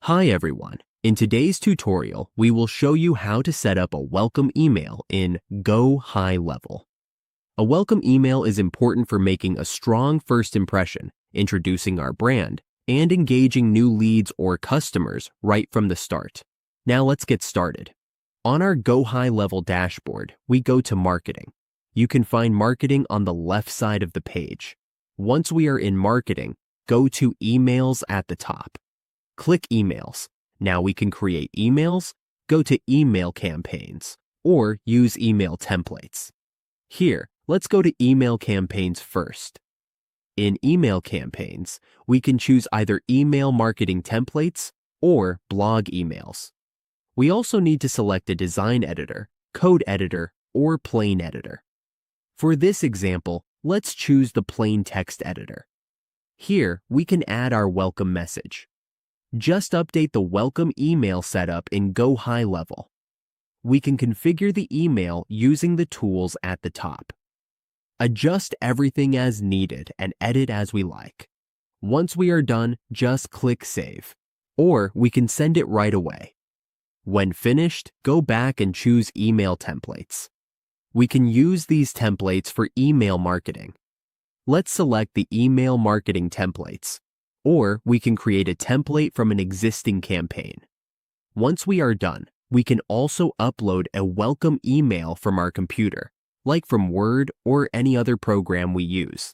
Hi everyone. In today's tutorial, we will show you how to set up a welcome email in Gohighlevel. A welcome email is important for making a strong first impression, introducing our brand, and engaging new leads or customers right from the start. Now let's get started. On our Gohighlevel dashboard, we go to Marketing. You can find Marketing on the left side of the page. Once we are in Marketing, go to Emails at the top. Click Emails. Now we can create emails, go to Email Campaigns, or use email templates. Here, let's go to Email Campaigns first. In Email Campaigns, we can choose either Email Marketing Templates or Blog Emails. We also need to select a design editor, code editor, or plain editor. For this example, let's choose the plain text editor. Here, we can add our welcome message. Just update the welcome email setup in Gohighlevel. We can configure the email using the tools at the top. Adjust everything as needed and edit as we like. Once we are done, just click Save, or we can send it right away. When finished, go back and choose Email Templates. We can use these templates for email marketing. Let's select the Email Marketing Templates. Or we can create a template from an existing campaign. Once we are done, we can also upload a welcome email from our computer, like from Word or any other program we use.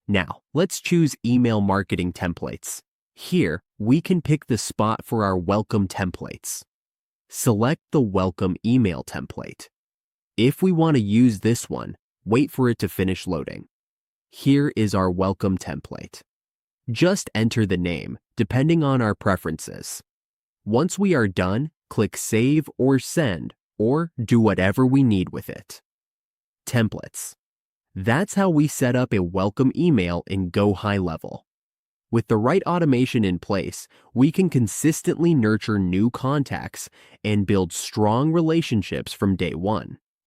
Now, let's choose Email Marketing Templates. Here, we can pick the spot for our welcome templates. Select the welcome email template. If we want to use this one, wait for it to finish loading. Here is our welcome template. Just enter the name, depending on our preferences. Once we are done, click Save or Send, or do whatever we need with it. Templates. That's how we set up a welcome email in Gohighlevel. With the right automation in place, we can consistently nurture new contacts and build strong relationships from day one.